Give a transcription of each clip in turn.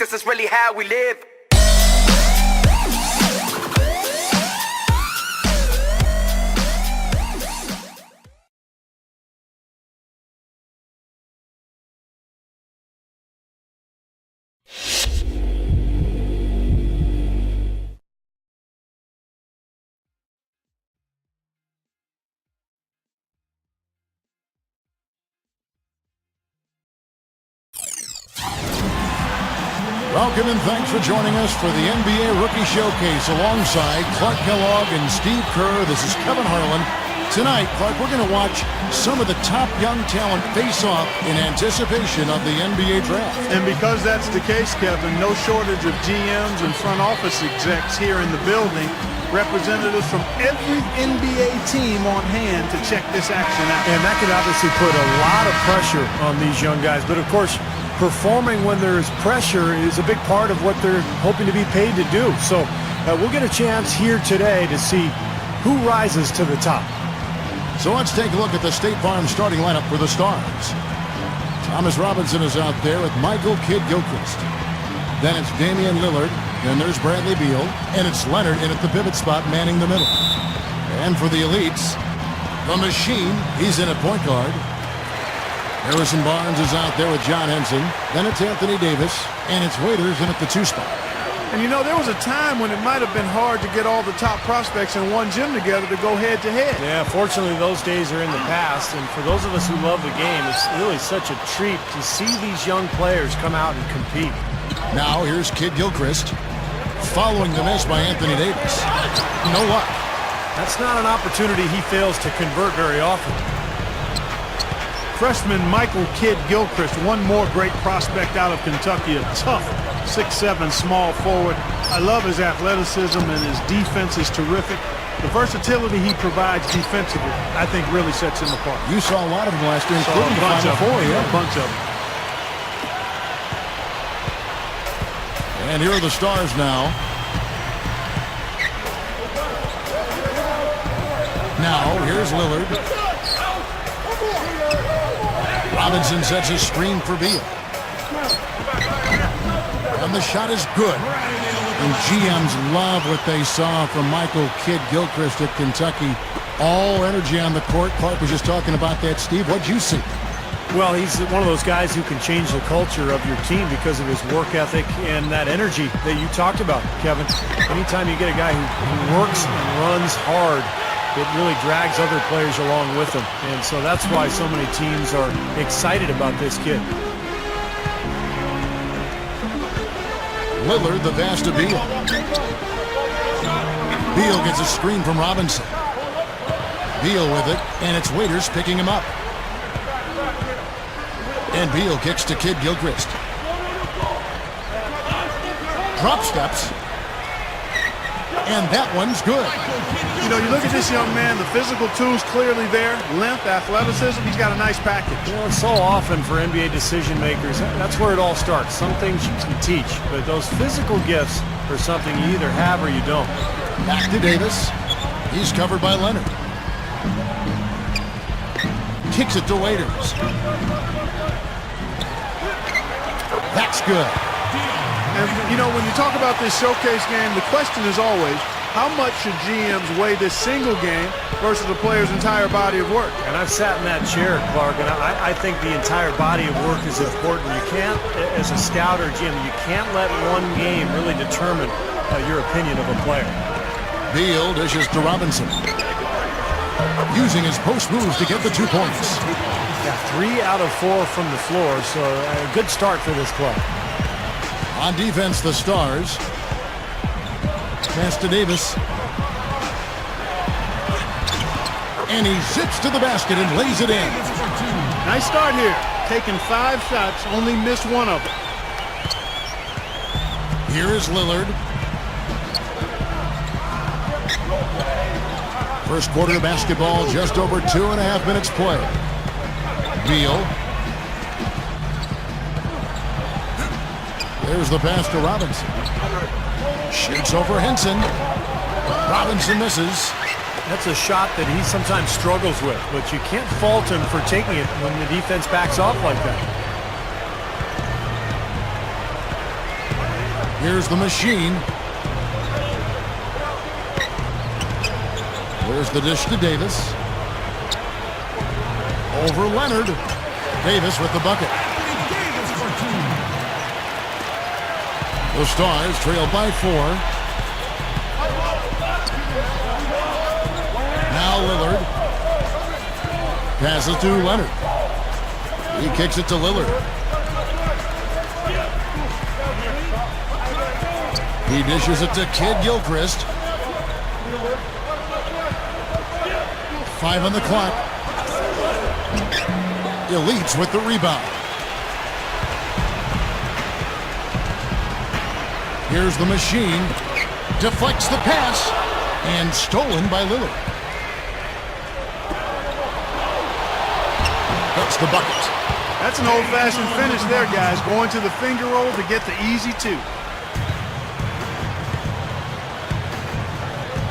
'cause it's really how we live. Welcome and thanks for joining us for the NBA Rookie Showcase alongside Clark Kellogg and Steve Kerr. This is Kevin Harlan. Tonight, Clark, we're going to watch some of the top young talent face off in anticipation of the NBA draft. And because that's the case, Kevin, no shortage of GMs and front office execs here in the building. Representatives from every NBA team on hand to check this action out. And that could obviously put a lot of pressure on these young guys. But, of course, performing when there's pressure is a big part of what they're hoping to be paid to do. So we'll get a chance here today to see who rises to the top. So let's take a look at the State Farm starting lineup for the Stars. Thomas Robinson is out there with Michael Kidd-Gilchrist. Then it's Damian Lillard. Then there's Bradley Beal. And it's Leonard in at the pivot spot manning the middle. And for the elites, the Machine, he's in at point guard. Harrison Barnes is out there with John Henson. Then it's Anthony Davis. And it's Waiters in at the 2 spot. And you know, there was a time when it might have been hard to get all the top prospects in one gym together to go head-to-head. Yeah, fortunately, those days are in the past. And for those of us who love the game, it's really such a treat to see these young players come out and compete. Now here's Kidd-Gilchrist. Following the miss by Anthony Davis. No luck. That's not an opportunity he fails to convert very often. Freshman Michael Kidd-Gilchrist, one more great prospect out of Kentucky, a tough 6'7" small forward. I love his athleticism, and his defense is terrific. The versatility he provides defensively, I think, really sets him apart. You saw a lot of them last year, including a bunch the of Final them. Four, yeah. A bunch of them. And here are the Stars now. Now, here's Lillard. Robinson sets a screen for Beal. And the shot is good. And GMs love what they saw from Michael Kidd-Gilchrist at Kentucky. All energy on the court. Clark was just talking about that, Steve. What'd you see? Well, he's one of those guys who can change the culture of your team because of his work ethic and that energy that you talked about, Kevin. Anytime you get a guy who works and runs hard, it really drags other players along with him. And so that's why so many teams are excited about this kid. Lillard, the pass to Beal. Beal gets a screen from Robinson. Beal with it, and it's Waiters picking him up. And Beal kicks to Kidd-Gilchrist. Drop steps. And that one's good. You know, you look at this young man, the physical tools clearly there, length, athleticism, he's got a nice package. You know, so often for NBA decision makers, that's where it all starts. Some things you can teach, but those physical gifts are something you either have or you don't. Back to Davis. He's covered by Leonard. Kicks it to Waiters. That's good. And, you know, when you talk about this showcase game, the question is always, how much should GMs weigh this single game versus the player's entire body of work? And I've sat in that chair, Clark, and I think the entire body of work is important. You can't, as a scout or GM, you can't let one game really determine your opinion of a player. Beal dishes to Robinson. Using his post moves to get the 2 points. Yeah, 3 out of 4 from the floor, so a good start for this club. On defense, the Stars. Pass to Davis. And he zips to the basket and lays it in. Nice start here. Taking 5 shots, only missed 1 of them. Here is Lillard. First quarter of basketball, just over 2.5 minutes play. Beal. There's the pass to Robinson. Shoots over Henson. Robinson misses. That's a shot that he sometimes struggles with, but you can't fault him for taking it when the defense backs off like that. Here's the machine. There's the dish to Davis. Over Leonard. Davis with the bucket. The Stars trail by 4. Now Lillard. Passes to Leonard. He kicks it to Lillard. He dishes it to Kid Gilchrist. 5 on the clock. Elites with the rebound. Here's the machine. Deflects the pass. And stolen by Lillard. That's the bucket. That's an old-fashioned finish there, guys. Going to the finger roll to get the easy 2.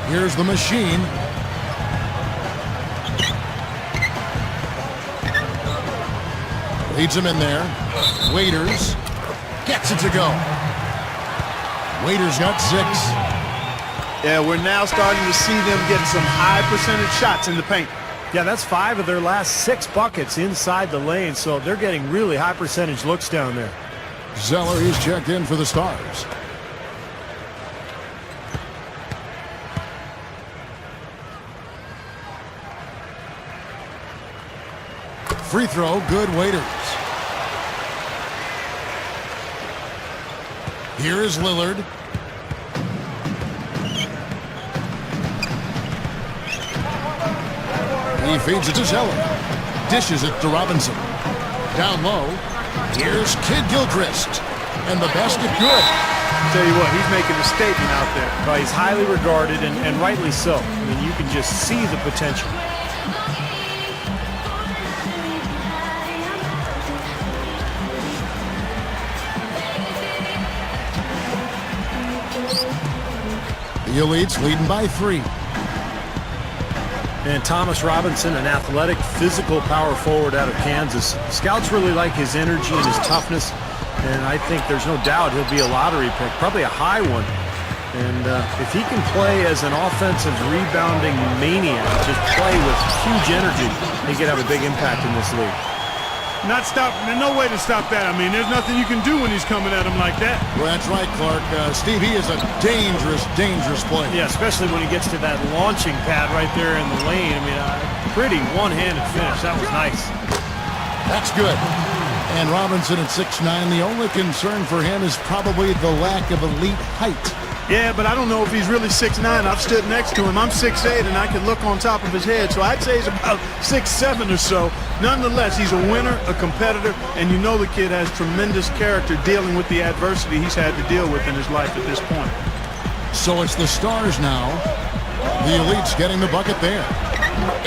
Here's the machine. Leads him in there. Waiters gets it to go. Waiters got 6. Yeah, we're now starting to see them get some high percentage shots in the paint. Yeah, that's 5 of their last 6 buckets inside the lane, so they're getting really high percentage looks down there. Zello, he's checked in for the Stars. Free throw, good. Waiters. Here is Lillard. He feeds it to Zello. Dishes it to Robinson. Down low. Here's Kid Gilchrist. And the basket good. Tell you what, he's making a statement out there. Well, he's highly regarded, and rightly so. I mean, you can just see the potential. The Elites leading by 3. And Thomas Robinson, an athletic, physical power forward out of Kansas. Scouts really like his energy and his toughness, and I think there's no doubt he'll be a lottery pick, probably a high one. And if he can play as an offensive rebounding maniac, just play with huge energy, he could have a big impact in this league. There's no way to stop that. I mean, there's nothing you can do when he's coming at him like that. Well, that's right, Clark. Steve, he is a dangerous, dangerous player. Yeah, especially when he gets to that launching pad right there in the lane. I mean, pretty one-handed finish. That was nice. That's good. And Robinson at 6'9", the only concern for him is probably the lack of elite height. Yeah, but I don't know if he's really 6'9". I've stood next to him. I'm 6'8", and I can look on top of his head. So I'd say he's about 6'7" or so. Nonetheless, he's a winner, a competitor, and you know the kid has tremendous character dealing with the adversity he's had to deal with in his life at this point. So it's the Stars now. The Elites getting the bucket there.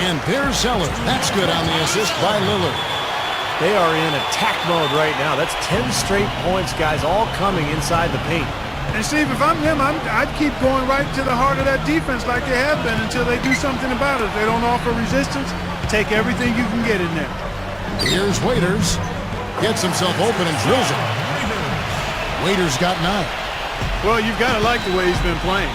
And there's Zello. That's good on the assist by Lillard. They are in attack mode right now. That's 10 straight points, guys, all coming inside the paint. And Steve, if I'm him, I'd keep going right to the heart of that defense like they have been until they do something about it. If they don't offer resistance, take everything you can get in there. Here's Waiters. Gets himself open and drills it. Waiters got 9. Well, you've got to like the way he's been playing.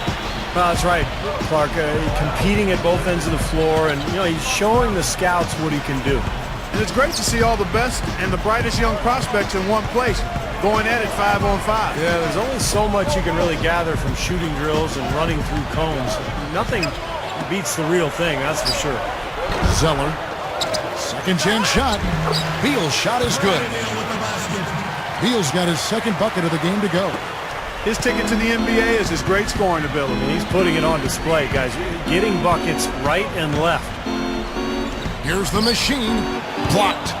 Well, that's right, Clark. Competing at both ends of the floor, and he's showing the scouts what he can do. And it's great to see all the best and the brightest young prospects in one place, going at it 5-on-5. Yeah, there's only so much you can really gather from shooting drills and running through cones. Nothing beats the real thing, that's for sure. Zeller. Second chance shot. Beal's shot is good. Beal's got his second bucket of the game to go. His ticket to the NBA is his great scoring ability. And he's putting it on display, guys. Getting buckets right and left. Here's the machine. Blocked.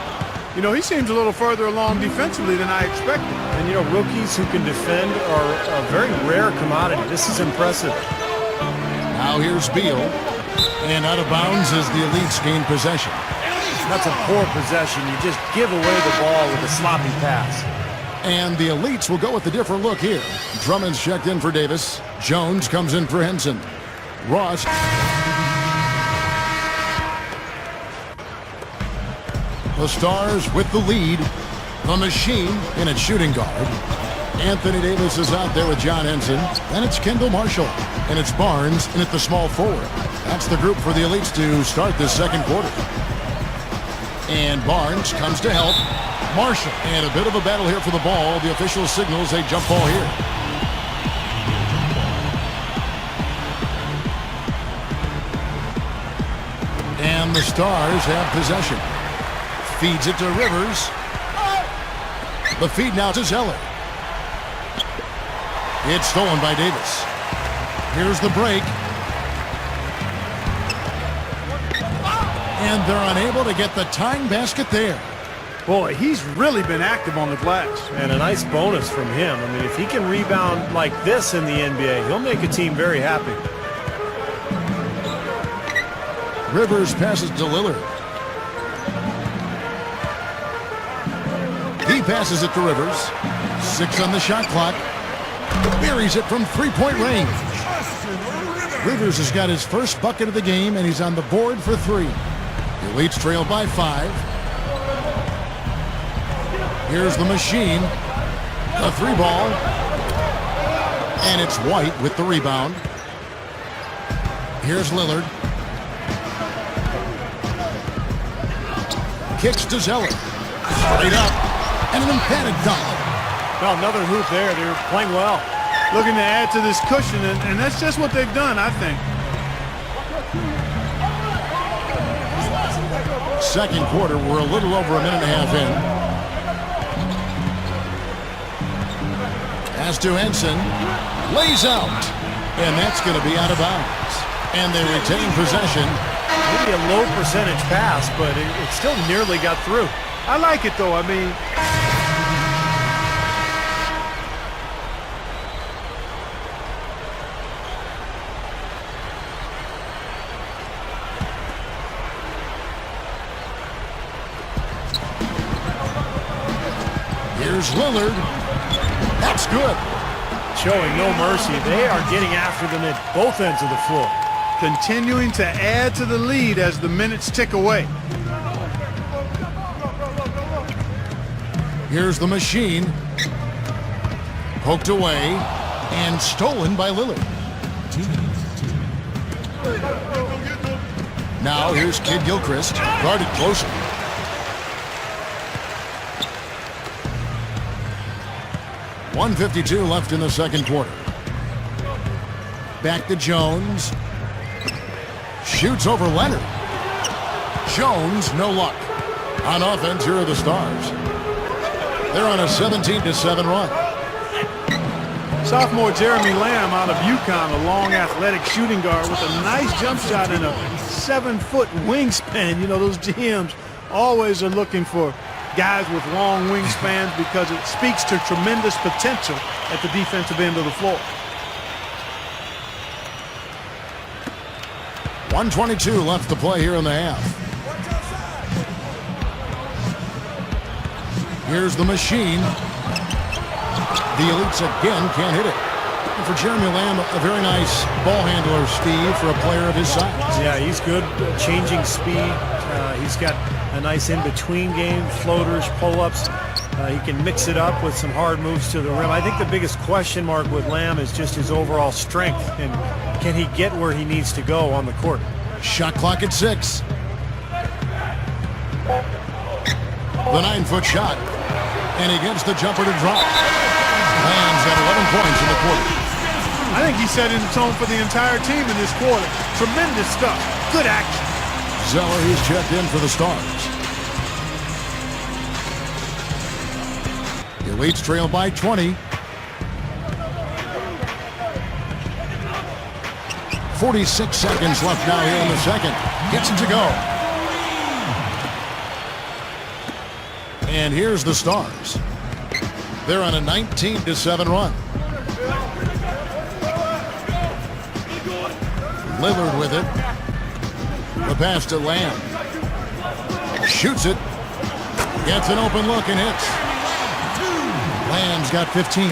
He seems a little further along defensively than I expected. And, rookies who can defend are a very rare commodity. This is impressive. Now here's Beal. And out of bounds as the Elites gain possession. That's a poor possession. You just give away the ball with a sloppy pass. And the Elites will go with a different look here. Drummond's checked in for Davis. Jones comes in for Henson. Ross. The Stars with the lead. The machine in its shooting guard. Anthony Davis is out there with John Henson. Then it's Kendall Marshall. And it's Barnes in at the small forward. That's the group for the Elites to start this second quarter. And Barnes comes to help. Marshall. And a bit of a battle here for the ball. The official signals a jump ball here. And the Stars have possession. Feeds it to Rivers. The feed now to Zello. It's stolen by Davis. Here's the break. And they're unable to get the tying basket there. Boy, he's really been active on the glass. And a nice bonus from him. I mean, if he can rebound like this in the NBA, he'll make a team very happy. Rivers passes to Lillard. He passes it to Rivers. 6 on the shot clock. Buries it from three-point range. Rivers has got his first bucket of the game, and he's on the board for 3. The Elites trail by 5. Here's the machine. A 3-ball. And it's White with the rebound. Here's Lillard. Kicks to Zello. Straight up. And an emphatic dunk. Well, another hoop there. They're playing well. Looking to add to this cushion, and that's just what they've done, I think. Second quarter, we're a little over a minute and a half in. As to Henson, lays out, and that's going to be out of bounds. And they retain possession. Maybe a low percentage pass, but it still nearly got through. I like it, though. I mean, here's Lillard. That's good. Showing no mercy. They are getting after them at both ends of the floor. continuing to add to the lead as the minutes tick away. Here's the machine. Poked away and stolen by Lillard. Now here's Kid Gilchrist, guarded closer. .152 left in the second quarter. Back to Jones. Shoots over Leonard. Jones, no luck. On offense, here are the Stars. They're on a 17-7 run. Sophomore Jeremy Lamb out of UConn, a long athletic shooting guard with a nice jump shot and a 7-foot wingspan. You know, those GMs always are looking for guys with long wingspans because it speaks to tremendous potential at the defensive end of the floor. 1:22 left to play here in the half. Here's the machine. The Elites again can't hit it. And for Jeremy Lamb, a very nice ball handler, Steve, for a player of his size. Yeah, he's good at changing speed. He's got a nice in-between game, floaters, pull-ups. He can mix it up with some hard moves to the rim. I think the biggest question mark with Lamb is just his overall strength, and can he get where he needs to go on the court? Shot clock at 6. The 9-foot shot. And he gets the jumper to drop. Lamb's got 11 points in the quarter. I think he set in the tone for the entire team in this quarter. Tremendous stuff. Good action. Zeller, he's checked in for the Stars. The Elites trail by 20. 46 seconds left now here in the second. Gets it to go. And here's the Stars. They're on a 19-7 run. Lillard with it. The pass to Lamb. Shoots it. Gets an open look and hits. Lamb's got 15.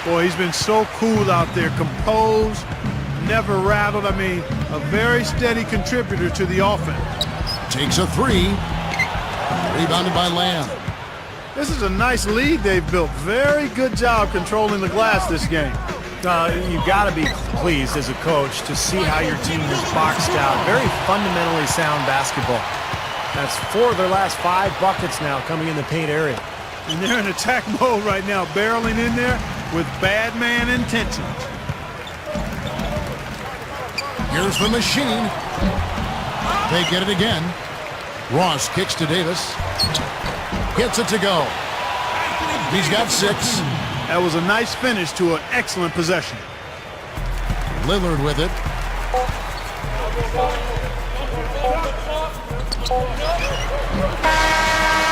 Boy, he's been so cool out there. Composed, never rattled. I mean, a very steady contributor to the offense. Takes a 3. Rebounded by Lamb. This is a nice lead they've built. Very good job controlling the glass this game. You've got to be pleased as a coach to see how your team has boxed out. Very fundamentally sound basketball. That's 4 of their last 5 buckets now coming in the paint area. And they're in attack mode right now, barreling in there with bad man intentions. Here's the machine. They get it again. Ross kicks to Davis. Gets it to go. He's got 6. That was a nice finish to an excellent possession. Lillard with it.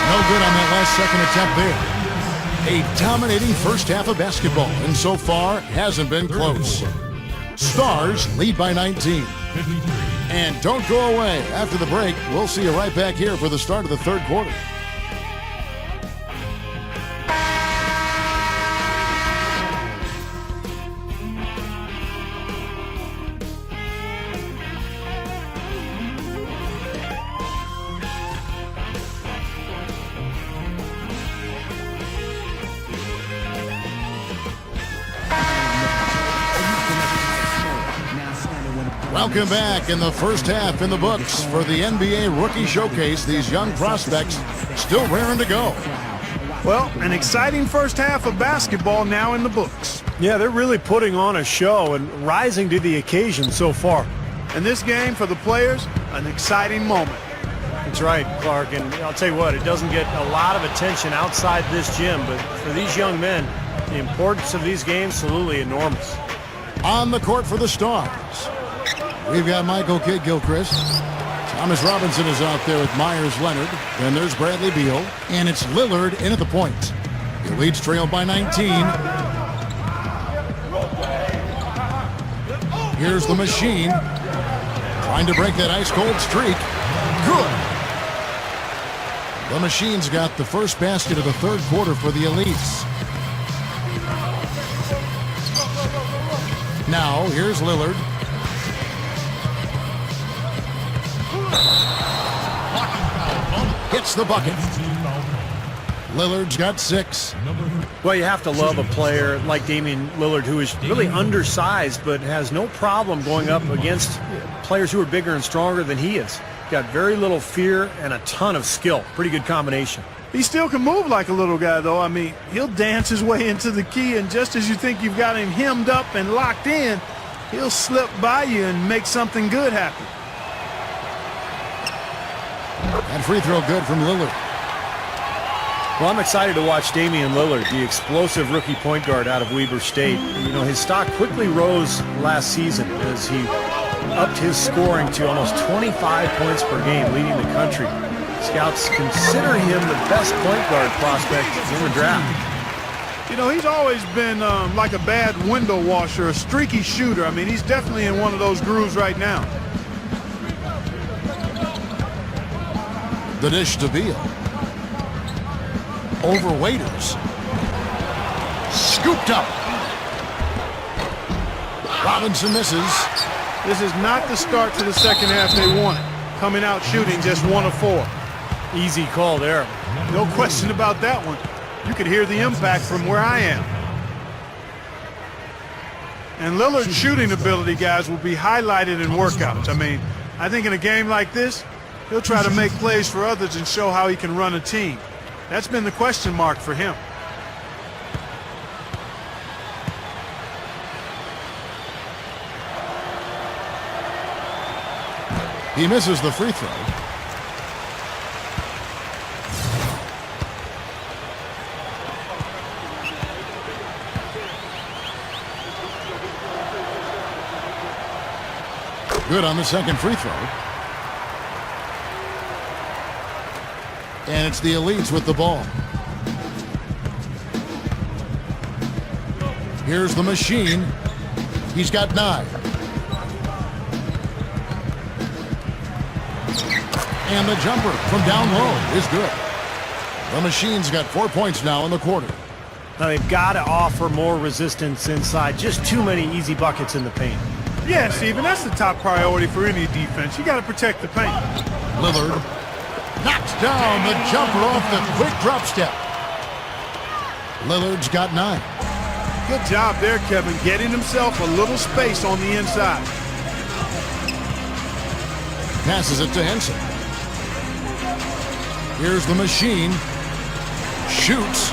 No good on that last second attempt there. A dominating first half of basketball, and so far hasn't been close. Stars lead by 19. And don't go away. After the break, we'll see you right back here for the start of the third quarter. Welcome back. In the first half in the books for the NBA Rookie Showcase. These young prospects still raring to go. Well, an exciting first half of basketball now in the books. Yeah, they're really putting on a show and rising to the occasion so far. And this game for the players, an exciting moment. That's right, Clark, and I'll tell you what, it doesn't get a lot of attention outside this gym, but for these young men, the importance of these games is absolutely enormous. On the court for the Stars, we've got Michael Kidd-Gilchrist. Thomas Robinson is out there with Myers Leonard. Then there's Bradley Beal. And it's Lillard in at the point. The Leeds trail by 19. Here's the machine. Trying to break that ice-cold streak. Good. The machine's got the first basket of the third quarter for the Elites. Now, here's Lillard. Hits the bucket. Lillard's got 6. Well, you have to love a player like Damian Lillard, who is really undersized but has no problem going up against players who are bigger and stronger than he is. Got very little fear and a ton of skill. Pretty good combination. He still can move like a little guy, though. I mean, he'll dance his way into the key, and just as you think you've got him hemmed up and locked in, he'll slip by you and make something good happen. And free throw good from Lillard. Well, I'm excited to watch Damian Lillard, the explosive rookie point guard out of Weber State. You know, his stock quickly rose last season as he upped his scoring to almost 25 points per game, leading the country. Scouts consider him the best point guard prospect in the draft. You know, he's always been like a bad window washer, a streaky shooter. I mean, he's definitely in one of those grooves right now. The dish to Beal. Over Waiters. Scooped up. Robinson misses. This is not the start to the second half they wanted. Coming out shooting just 1 of 4. Easy call there. No question about that one. You could hear the impact from where I am. And Lillard's shooting ability, guys, will be highlighted in workouts. I mean, I think in a game like this, he'll try to make plays for others and show how he can run a team. That's been the question mark for him. He misses the free throw. Good on the second free throw. And it's the Elites with the ball. Here's the machine. He's got 9. And the jumper from down low is good. The machine's got 4 points now in the quarter. Now they've got to offer more resistance inside. Just too many easy buckets in the paint. Yeah, Steven, that's the top priority for any defense. You got to protect the paint. Lillard knocks down the jumper off the quick drop step. Lillard's got 9. Good job there, Kevin, getting himself a little space on the inside. Passes it to Henson. Here's the machine. Shoots.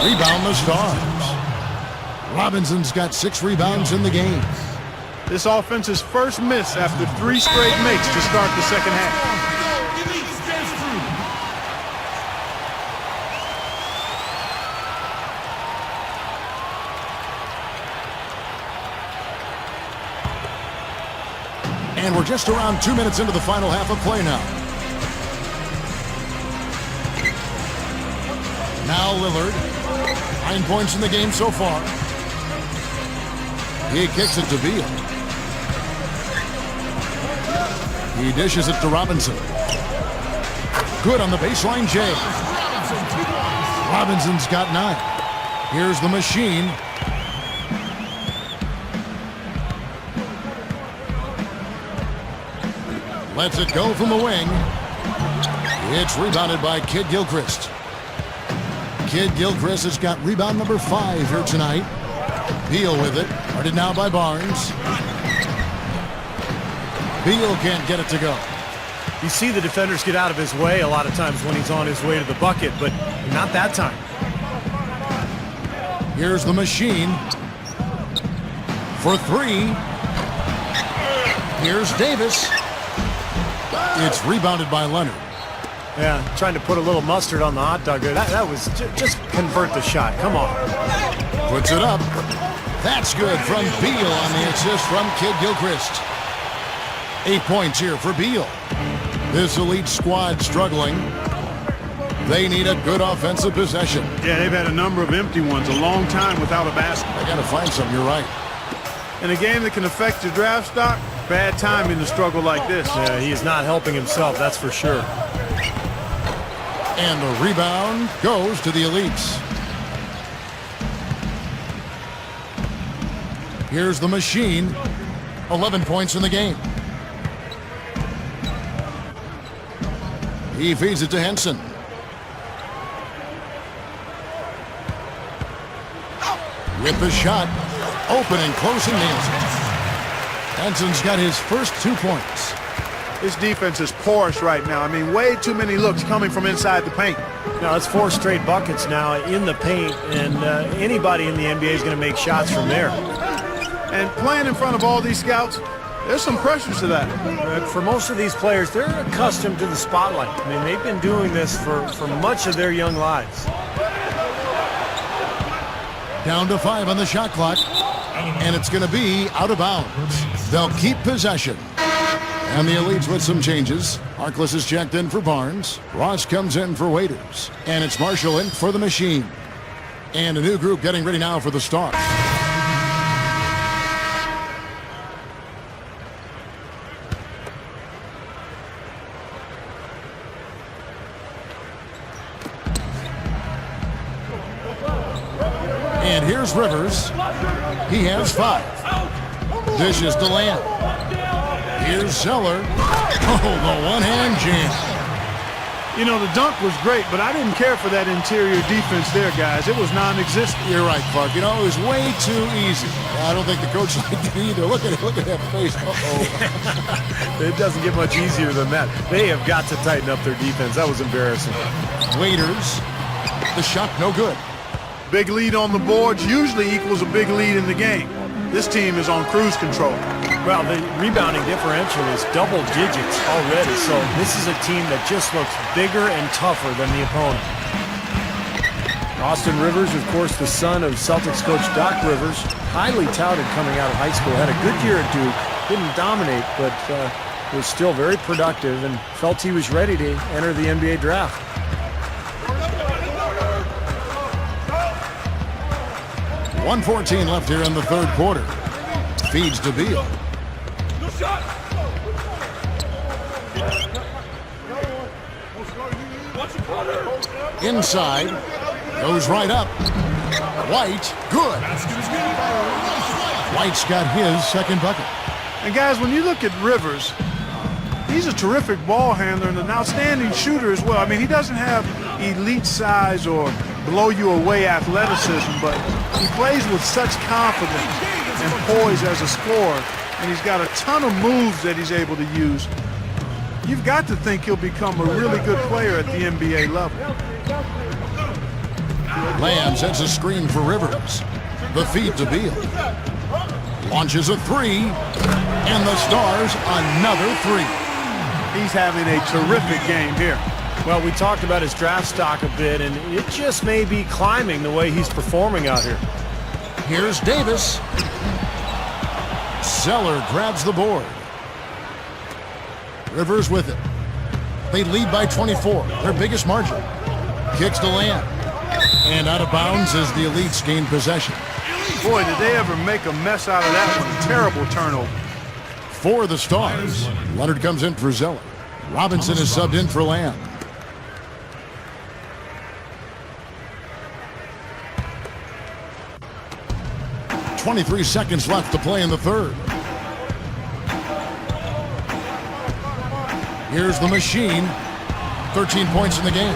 Rebound the Stars. Robinson's got 6 rebounds in the game. This offense's first miss after 3 straight makes to start the second half. And we're just around 2 minutes into the final half of play now. Now Lillard. 9 points in the game so far. He kicks it to Beal. He dishes it to Robinson. Good on the baseline, Jay. Robinson's got 9. Here's the machine. Lets it go from the wing. It's rebounded by Kid Gilchrist. Kid Gilchrist has got rebound number 5 here tonight. Beal with it. Guarded now by Barnes. Beal can't get it to go. You see the defenders get out of his way a lot of times when he's on his way to the bucket, but not that time. Here's the machine. For 3. Here's Davis. It's rebounded by Leonard. Yeah, trying to put a little mustard on the hot dog there. That was just convert the shot. Come on. Puts it up. That's good from Beal on the assist from Kid Gilchrist. 8 points here for Beal. This elite squad struggling. They need a good offensive possession. Yeah, they've had a number of empty ones, a long time without a basket. They got to find some, you're right. In a game that can affect your draft stock, bad timing to struggle like this. Yeah, he is not helping himself, that's for sure. And the rebound goes to the elites. Here's the machine. 11 points in the game. He feeds it to Henson. With the shot. Open and close and nails it. Henson's got his first 2 points. This defense is porous right now. I mean, way too many looks coming from inside the paint. Now, it's 4 straight buckets now in the paint, and anybody in the NBA is going to make shots from there. And playing in front of all these scouts, there's some pressure to that. But for most of these players, they're accustomed to the spotlight. I mean, they've been doing this for much of their young lives. Down to 5 on the shot clock. And it's going to be out of bounds. They'll keep possession. And the elites with some changes. Harkless is checked in for Barnes. Ross comes in for Waiters. And it's Marshall in for the machine. And a new group getting ready now for the start. And here's Rivers. He has 5. Dishes to Lamb. Here's Zeller. Oh, the one-hand jam. You know, the dunk was great, but I didn't care for that interior defense there, guys. It was non-existent. You're right, Clark. You know, it was way too easy. I don't think the coach liked it either. Look at it. Look at that face. Uh-oh. It doesn't get much easier than that. They have got to tighten up their defense. That was embarrassing. Waiters. The shot no good. Big lead on the boards usually equals a big lead in the game. This team is on cruise control. Well, the rebounding differential is double digits already, so this is a team that just looks bigger and tougher than the opponent. Austin Rivers, of course, the son of Celtics coach Doc Rivers, highly touted coming out of high school, had a good year at Duke, didn't dominate, but was still very productive and felt he was ready to enter the NBA draft. .114 left here in the third quarter. Feeds to Beal. Inside. Goes right up. White. Good. White's got his second bucket. And guys, when you look at Rivers, he's a terrific ball handler and an outstanding shooter as well. I mean, he doesn't have elite size or blow you away athleticism, but he plays with such confidence and poise as a scorer, and he's got a ton of moves that he's able to use. You've got to think he'll become a really good player at the NBA level. Lamb sets a screen for Rivers. The feed to Beal. Launches a three, and the Stars another three. He's having a terrific game here. Well, we talked about his draft stock a bit, and it just may be climbing the way he's performing out here. Here's Davis. Zeller grabs the board. Rivers with it. They lead by 24, their biggest margin. Kicks to Lamb. And out of bounds as the Elites gain possession. Boy, did they ever make a mess out of that one. Terrible turnover. For the Stars, Leonard comes in for Zeller. Robinson is subbed in for Lamb. .23 seconds left to play in the third. Here's the machine. 13 points in the game.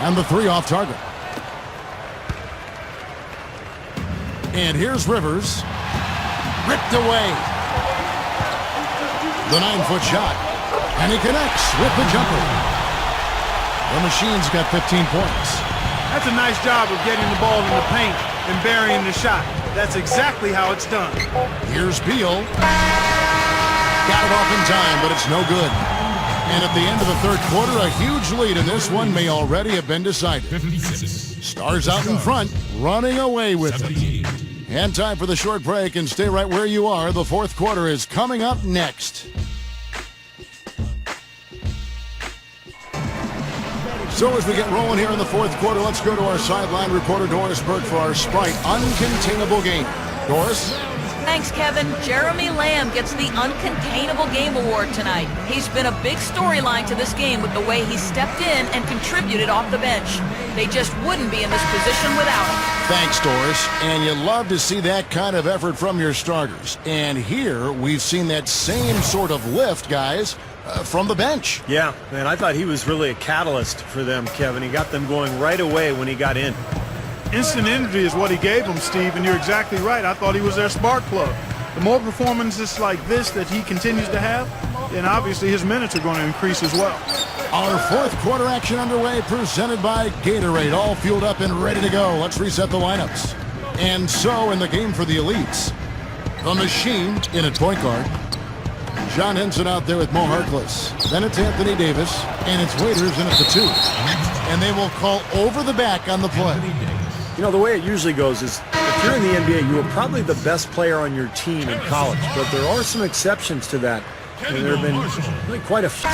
And the three off target. And here's Rivers. Ripped away. The 9-foot shot. And he connects with the jumper. The machine's got 15 points. That's a nice job of getting the ball in the paint and burying the shot. That's exactly how it's done. Here's Beal. Got it off in time, but it's no good. And at the end of the third quarter, a huge lead in this one may already have been decided. Stars out in front, running away with it. And time for the short break, and stay right where you are. The fourth quarter is coming up next. So as we get rolling here in the fourth quarter, let's go to our sideline reporter, Doris Burke, for our Sprite Uncontainable Game. Doris? Thanks, Kevin. Jeremy Lamb gets the Uncontainable Game Award tonight. He's been a big storyline to this game with the way he stepped in and contributed off the bench. They just wouldn't be in this position without him. Thanks, Doris. And you love to see that kind of effort from your starters. And here we've seen that same sort of lift, guys, from the bench. Yeah, man, I thought he was really a catalyst for them, Kevin. He got them going right away when he got in. Instant energy is what he gave them, Steve, and you're exactly right. I thought he was their spark plug. The more performances like this that he continues to have, then obviously his minutes are going to increase as well. Our fourth quarter action underway, presented by Gatorade, all fueled up and ready to go. Let's reset the lineups. And so in the game for the Elites, the machine in at point guard. John Henson out there with Mo Harkless. Then it's Anthony Davis, and it's Waiters in at the two. And they will call over the back on the play. You know, the way it usually goes is if you're in the NBA, you are probably the best player on your team in college. But there are some exceptions to that. And there have been really quite a few.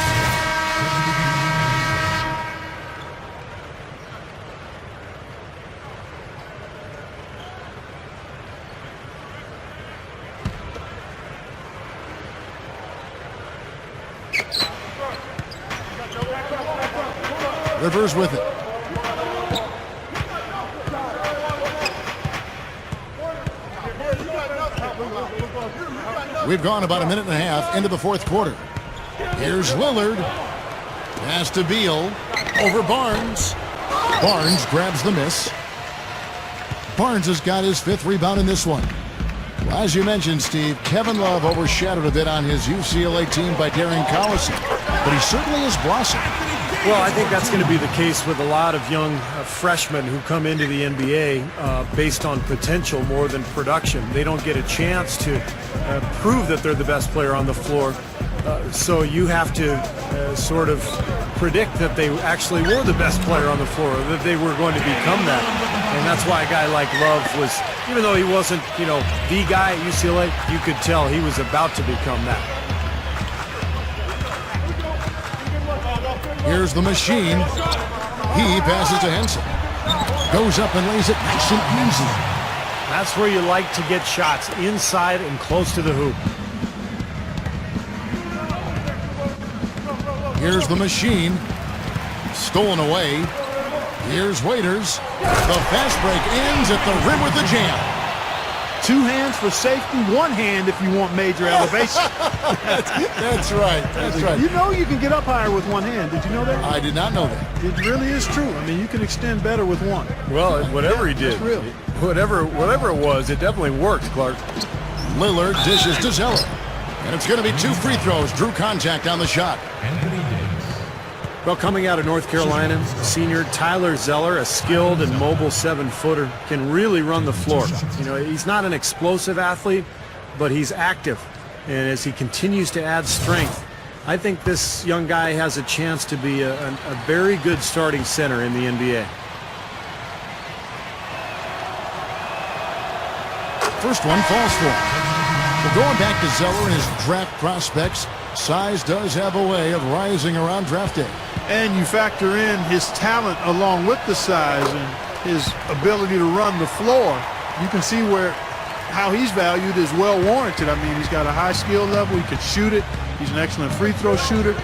Rivers with it. We've gone about a minute and a half into the fourth quarter. Here's Lillard. Pass to Beal. Over Barnes. Barnes grabs the miss. Barnes has got his fifth rebound in this one. Well, as you mentioned, Steve, Kevin Love overshadowed a bit on his UCLA team by Darren Collison, but he certainly has blossomed. Well, I think that's going to be the case with a lot of young freshmen who come into the NBA based on potential more than production. They don't get a chance to prove that they're the best player on the floor. So you have to sort of predict that they actually were the best player on the floor, or that they were going to become that. And that's why a guy like Love was, even though he wasn't, you know, the guy at UCLA, you could tell he was about to become that. Here's the machine. He passes to Henson. Goes up and lays it nice and easy. That's where you like to get shots, inside and close to the hoop. Here's the machine. Stolen away. Here's Waiters. The fast break ends at the rim with the jam. 2 hands for safety, 1 hand if you want major elevation. That's right. That's right. You know you can get up higher with 1 hand. Did you know that? I did not know that. It really is true. I mean, you can extend better with 1. Well, whatever he did, real. whatever it was, it definitely worked, Clark. Lillard dishes to Zello. And it's going to be 2 free throws. Drew contact on the shot. Well, coming out of North Carolina, senior Tyler Zeller, a skilled and mobile 7-footer, can really run the floor. You know, he's not an explosive athlete, but he's active. And as he continues to add strength, I think this young guy has a chance to be a very good starting center in the NBA. First one falls for him. Well, going back to Zeller and his draft prospects, size does have a way of rising around draft day. And you factor in his talent along with the size and his ability to run the floor. You can see how he's valued is well warranted. I mean, he's got a high skill level. He can shoot it. He's an excellent free throw shooter.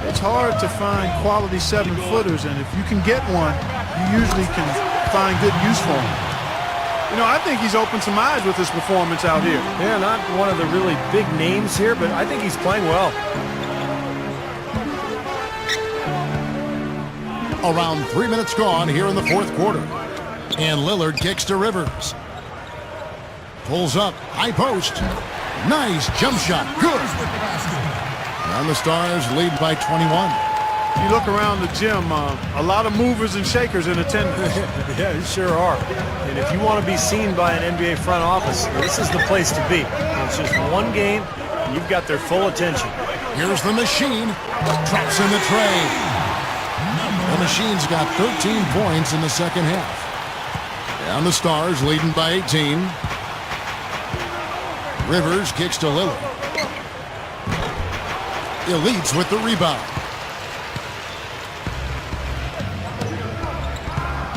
It's hard to find quality 7-footers, and if you can get one, you usually can find good use for him. You know, I think he's opened some eyes with his performance out here. Yeah, not one of the really big names here, but I think he's playing well. Around 3 minutes gone here in the 4th quarter. And Lillard kicks to Rivers. Pulls up, high post. Nice jump shot, good. And the Stars lead by 21. You look around the gym, a lot of movers and shakers in attendance. Yeah, you sure are. And if you want to be seen by an NBA front office, this is the place to be. It's just one game, and you've got their full attention. Here's the machine. Drops in the tray. The Machine's got 13 points in the second half. And the Stars leading by 18. Rivers kicks to Lillard. Elites with the rebound.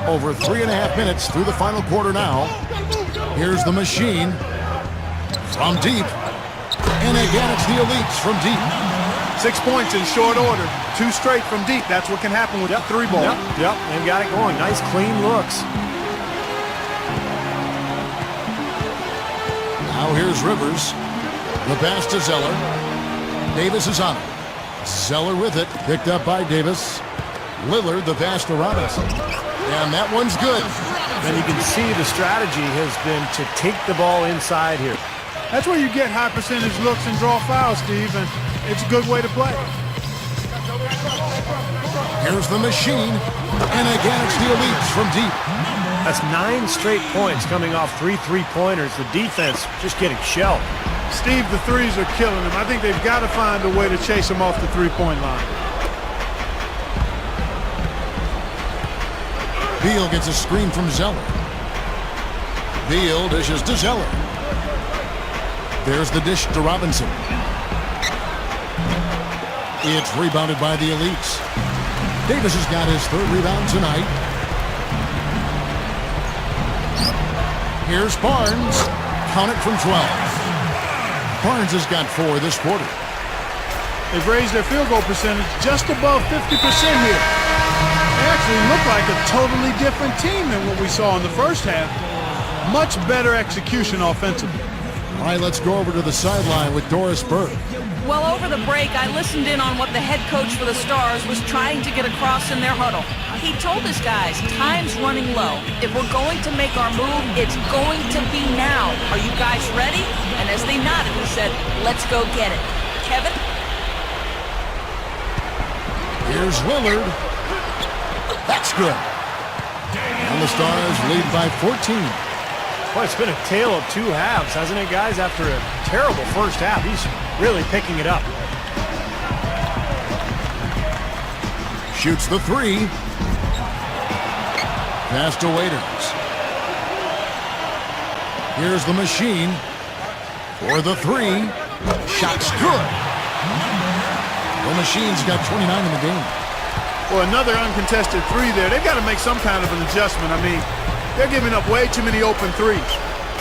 Over 3.5 minutes through the final quarter now. Here's the Machine from deep. And again, it's the Elites from deep. 6 points in short order. 2 straight from deep. That's what can happen with the 3-ball. Yep, they've got it going. Nice, clean looks. Now here's Rivers. The pass to Zeller. Davis is on it. Zeller with it. Picked up by Davis. Lillard, the pass to Robinson. And that one's good. And you can see the strategy has been to take the ball inside here. That's where you get high percentage looks and draw fouls, Steve, and it's a good way to play. Here's the Machine. And again, it's the Elites from deep. That's 9 straight points coming off 3 3-pointers. The defense just getting shelled. Steve, the threes are killing him. I think they've got to find a way to chase him off the 3-point line. Beal gets a screen from Zeller. Beal dishes to Zeller. There's the dish to Robinson. It's rebounded by the Elites. Davis has got his 3rd rebound tonight. Here's Barnes. Count it from 12. Barnes has got 4 this quarter. They've raised their field goal percentage just above 50% here. They actually look like a totally different team than what we saw in the first half. Much better execution offensively. All right, let's go over to the sideline with Doris Burke. Well, over the break, I listened in on what the head coach for the Stars was trying to get across in their huddle. He told his guys, time's running low. If we're going to make our move, it's going to be now. Are you guys ready? And as they nodded, he said, let's go get it. Kevin? Here's Lillard. That's good. And the Stars lead by 14. Well, it's been a tale of 2 halves, hasn't it, guys? After a terrible first half, he's really picking it up. Shoots the 3. Pass to Waiters. Here's the Machine for the 3. Shot's good. The Machine's got 29 in the game. Well, another uncontested 3 there. They've got to make some kind of an adjustment. I mean, they're giving up way too many open 3s.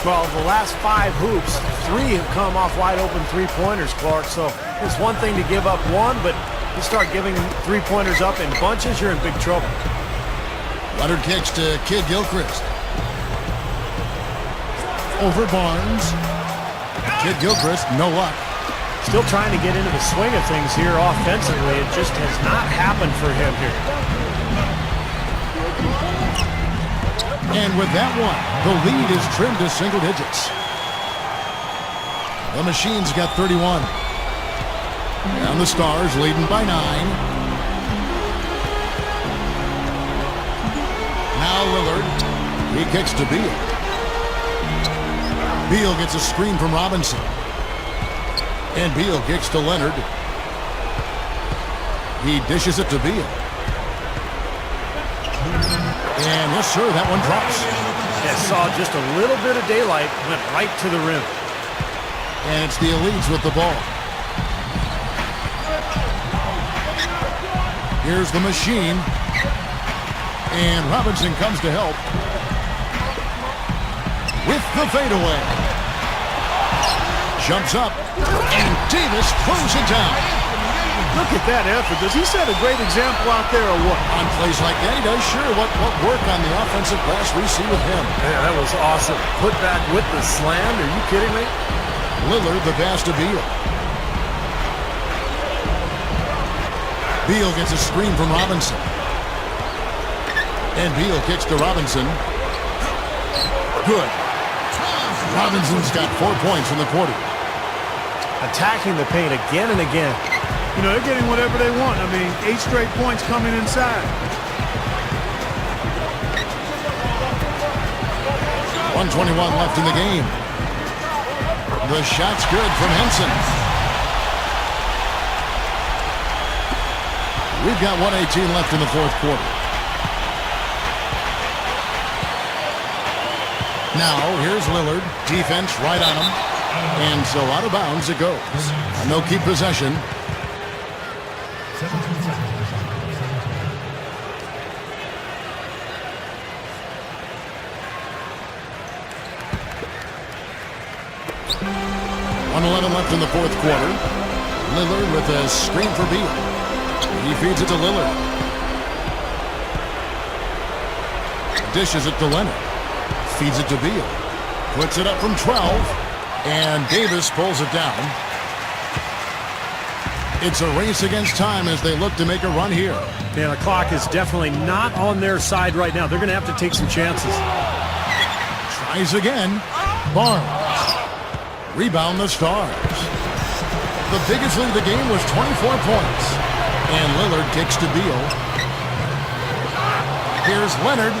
Well, the last 5 hoops, 3 have come off wide open 3-pointers, Clark. So it's one thing to give up 1, but you start giving 3-pointers up in bunches, you're in big trouble. Leonard kicks to Kid Gilchrist. over Barnes. Kid Gilchrist, no luck. Still trying to get into the swing of things here offensively. It just has not happened for him here. And with that one, the lead is trimmed to single digits. The Machine's got 31. And the Stars leading by 9. Now Lillard. He kicks to Beal. Beal gets a screen from Robinson. And Beal kicks to Leonard. He dishes it to Beal. And yes, sir, that one drops. Yeah, saw just a little bit of daylight, went right to the rim. And it's the Elites with the ball. Here's the Machine. And Robinson comes to help with the fadeaway. Jumps up, and Davis throws it down. Look at that effort. Does he set a great example out there or what? On plays like that, he does sure what work on the offensive glass we see with him. Yeah, that was awesome. Put back with the slam. Are you kidding me? Lillard the pass to Beal. Beal gets a screen from Robinson. And Beal kicks to Robinson. Good. Robinson's got 4 points in the quarter. Attacking the paint again and again. You know, they're getting whatever they want. I mean, 8 straight points coming inside. 1:21 left in the game. The shot's good from Henson. We've got 1:18 left in the fourth quarter. Now, here's Lillard. Defense right on him. And so out of bounds it goes. And they'll keep possession. .11 left in the fourth quarter. Lillard with a screen for Beal. He feeds it to Lillard. Dishes it to Leonard. Feeds it to Beal. Puts it up from 12. And Davis pulls it down. It's a race against time as they look to make a run here. Yeah, the clock is definitely not on their side right now. They're going to have to take some chances. Tries again. Barnes. Rebound the Stars. The biggest lead of the game was 24 points. And Lillard kicks to Beal. Here's Leonard.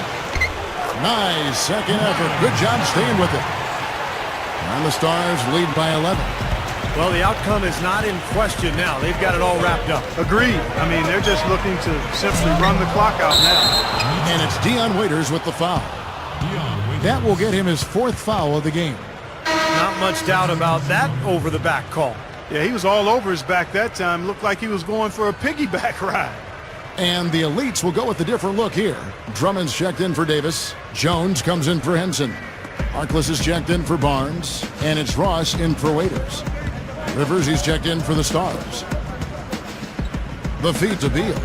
Nice second effort. Good job staying with it. And the Stars lead by 11. Well, the outcome is not in question now. They've got it all wrapped up. Agreed. I mean, they're just looking to simply run the clock out now. And it's Dion Waiters with the foul. That will get him his 4th foul of the game. Not much doubt about that over-the-back call. Yeah, he was all over his back that time. Looked like he was going for a piggyback ride. And the Elites will go with a different look here. Drummond's checked in for Davis. Jones comes in for Henson. Harkless is checked in for Barnes. And it's Ross in for Waiters. Rivers, he's checked in for the Stars. The feed to Beal.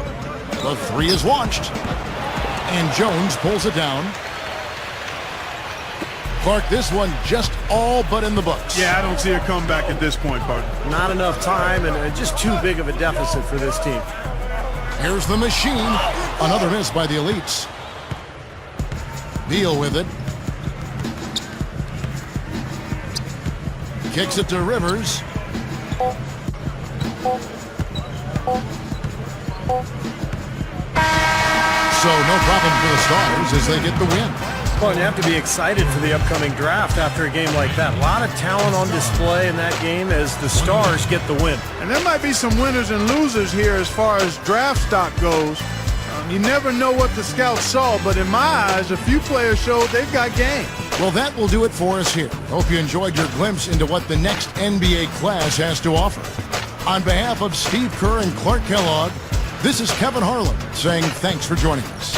The 3 is launched. And Jones pulls it down. Clark, this one just all but in the books. Yeah, I don't see a comeback at this point, partner. Not enough time and just too big of a deficit for this team. Here's the Machine. Another miss by the Elites. Beal with it. Kicks it to Rivers. So no problem for the Stars as they get the win. Well, you have to be excited for the upcoming draft after a game like that. A lot of talent on display in that game as the Stars get the win. And there might be some winners and losers here as far as draft stock goes. You never know what the scouts saw, but in my eyes, a few players showed they've got game. Well, that will do it for us here. Hope you enjoyed your glimpse into what the next NBA class has to offer. On behalf of Steve Kerr and Clark Kellogg, this is Kevin Harlan saying thanks for joining us.